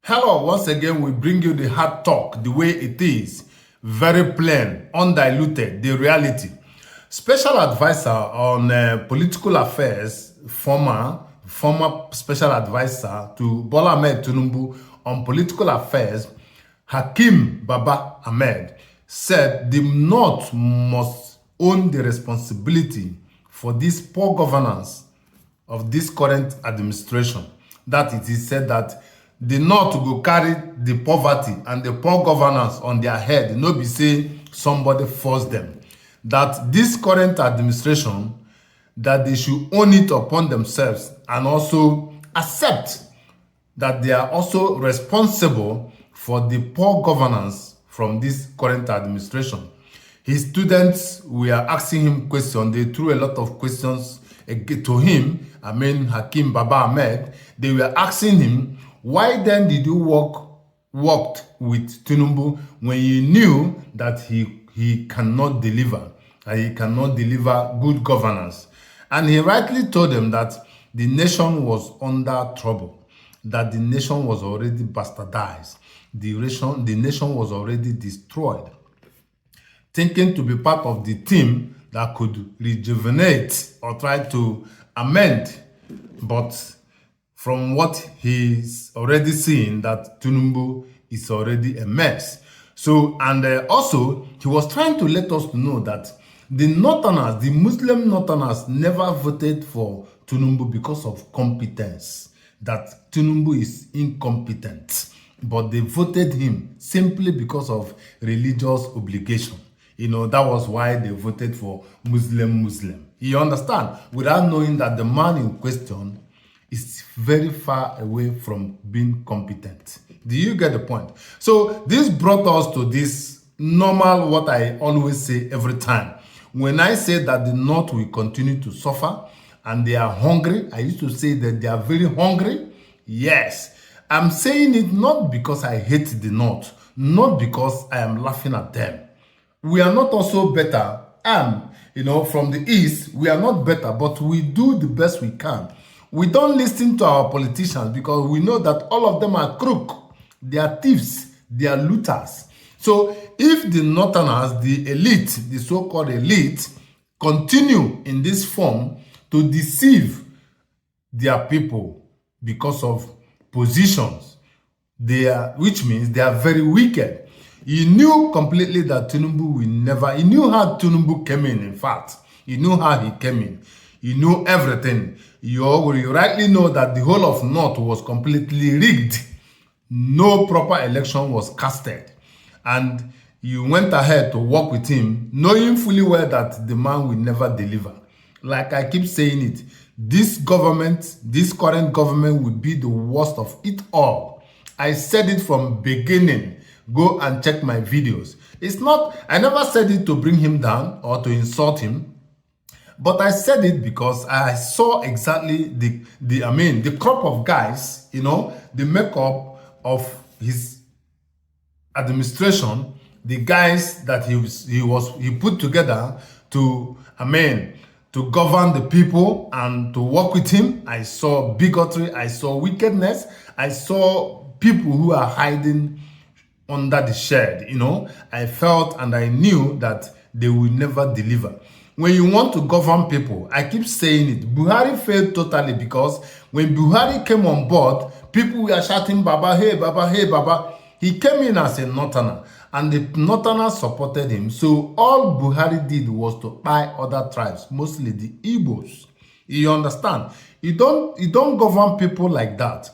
Hello, once again, we bring you the hard talk, the way it is, very plain, undiluted, the reality. Special advisor on political affairs, former special advisor to Bola Ahmed Tinubu on political affairs, Hakim Baba Ahmed, said the North must own the responsibility for this poor governance of this current administration. That it is said that the North go carry the poverty and the poor governance on their head, no be say somebody force them. That this current administration, that they should own it upon themselves and also accept that they are also responsible for the poor governance from this current administration. His students were asking him questions. They threw a lot of questions to him. Hakim Baba Ahmed. They were asking him, why then did you worked with Tinubu when you knew that he cannot deliver, and he cannot deliver good governance? And he rightly told them that the nation was under trouble, that the nation was already bastardized, the nation was already destroyed. Thinking to be part of the team that could rejuvenate or try to amend, but from what he's already seen, that Tinubu is already a mess. So, and also, he was trying to let us know that the Northerners, the Muslim Northerners, never voted for Tinubu because of competence, that Tinubu is incompetent, but they voted him simply because of religious obligation. That was why they voted for Muslim. You understand? Without knowing that the man in question is very far away from being competent. Do you get the point? So this brought us to this normal, what I always say every time. When I say that the North will continue to suffer and they are hungry, I used to say that they are very hungry. Yes, I'm saying it not because I hate the North, not because I am laughing at them. We are not also better. From the East, we are not better, but we do the best we can. We don't listen to our politicians because we know that all of them are crook. They are thieves. They are looters. So if the Northerners, the elite, the so-called elite, continue in this form to deceive their people because of positions, which means they are very wicked. He knew completely that Tinubu will never, he knew how Tinubu came in fact. He knew how he came in. He knew everything. You rightly know that the whole of North was completely rigged. No proper election was casted. And you went ahead to work with him, knowing fully well that the man will never deliver. Like I keep saying it, this government, this current government will be the worst of it all. I said it from beginning. Go and check my videos. I never said it to bring him down or to insult him. But I said it because I saw exactly the crop of guys, the makeup of his administration, the guys that he put together to govern the people and to work with him. I saw bigotry, I saw wickedness, I saw people who are hiding under the shed. I felt and I knew that they will never deliver. When you want to govern people, I keep saying it, Buhari failed totally because when Buhari came on board, people were shouting, Baba, hey, Baba, hey, Baba. He came in as a Northerner, and the Northerners supported him. So all Buhari did was to buy other tribes, mostly the Igbos. You understand? You don't govern people like that.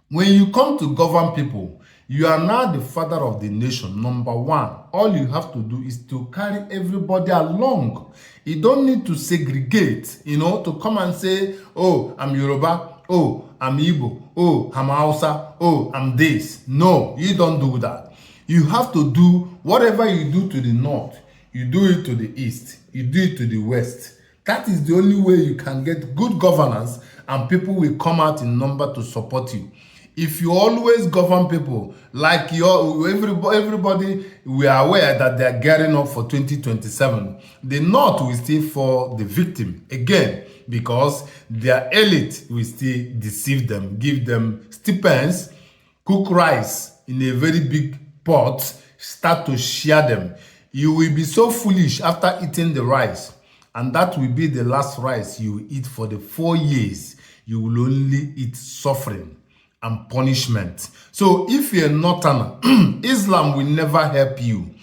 When you come to govern people, you are now the father of the nation, number one. All you have to do is to carry everybody along. You don't need to segregate, to come and say, oh, I'm Yoruba, oh, I'm Igbo, oh, I'm Hausa, oh, I'm this. No, you don't do that. You have to do whatever you do to the north, you do it to the east, you do it to the west. That is the only way you can get good governance and people will come out in number to support you. If you always govern people like everybody, we are aware that they are gearing up for 2027. The North will still fall the victim again because their elite will still deceive them, give them stipends, cook rice in a very big pot, start to share them. You will be so foolish after eating the rice, and that will be the last rice you will eat for the 4 years. You will only eat suffering and punishment. So if you're not an Islam will never help you.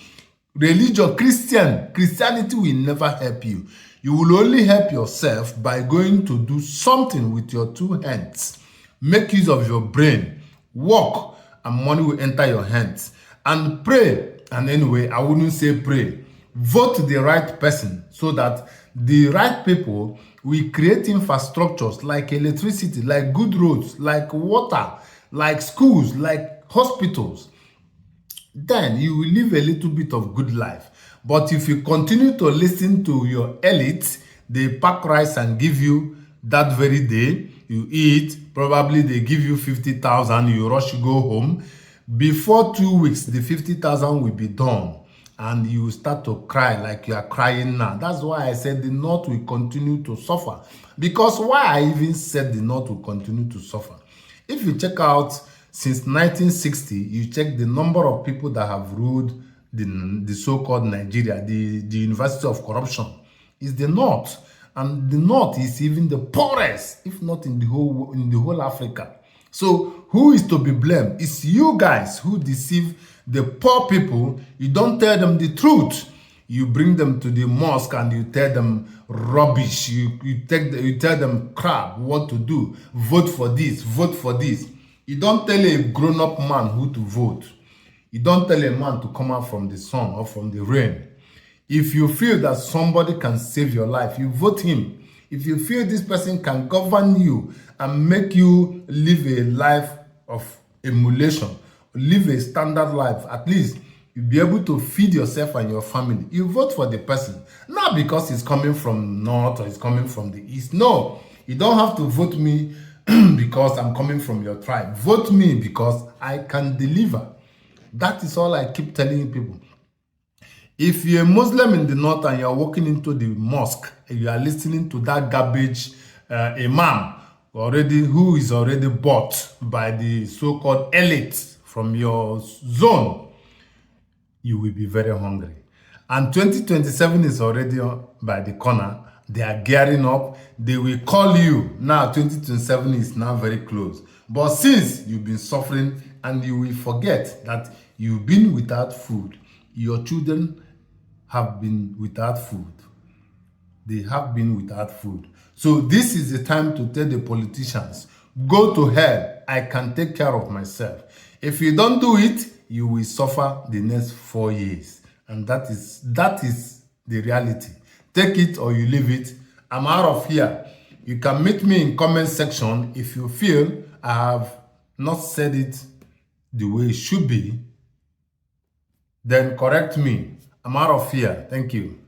Christianity will never help you. You will only help yourself by going to do something with your 2 hands. Make use of your brain, work, and money will enter your hands. And pray. And anyway, I wouldn't say pray. Vote the right person so that the right people will create infrastructures like electricity, like good roads, like water, like schools, like hospitals. Then you will live a little bit of good life. But if you continue to listen to your elite, they pack rice and give you that very day, you eat, probably they give you 50,000, you rush, you go home. Before 2 weeks, the 50,000 will be done and you start to cry like you are crying now. That's why I said the North will continue to suffer. Because why I even said the North will continue to suffer? If you check out since 1960, you check the number of people that have ruled the so-called Nigeria, the University of Corruption, is the North. And the North is even the poorest, if not in the whole Africa. So who is to be blamed? It's you guys who deceive the poor people. You don't tell them the truth. You bring them to the mosque and you tell them rubbish. You tell them crap, what to do. Vote for this, vote for this. You don't tell a grown-up man who to vote. You don't tell a man to come out from the sun or from the rain. If you feel that somebody can save your life, you vote him. If you feel this person can govern you and make you live a life of emulation, live a standard life, at least you'll be able to feed yourself and your family. You vote for the person, not because he's coming from North or he's coming from the East. No, you don't have to vote me because I'm coming from your tribe. Vote me because I can deliver. That is all I keep telling people. If you're a Muslim in the North and you're walking into the mosque and you are listening to that garbage imam who is already bought by the so-called elite from your zone, you will be very hungry. And 2027 is already by the corner. They are gearing up. They will call you. Now 2027 is now very close. But since you've been suffering and you will forget that you've been without food, your children have been without food. They have been without food. So this is the time to tell the politicians, go to hell. I can take care of myself. If you don't do it, you will suffer the next 4 years. And that is the reality. Take it or you leave it. I'm out of here. You can meet me in comment section if you feel I have not said it the way it should be. Then correct me. I'm out of here. Thank you.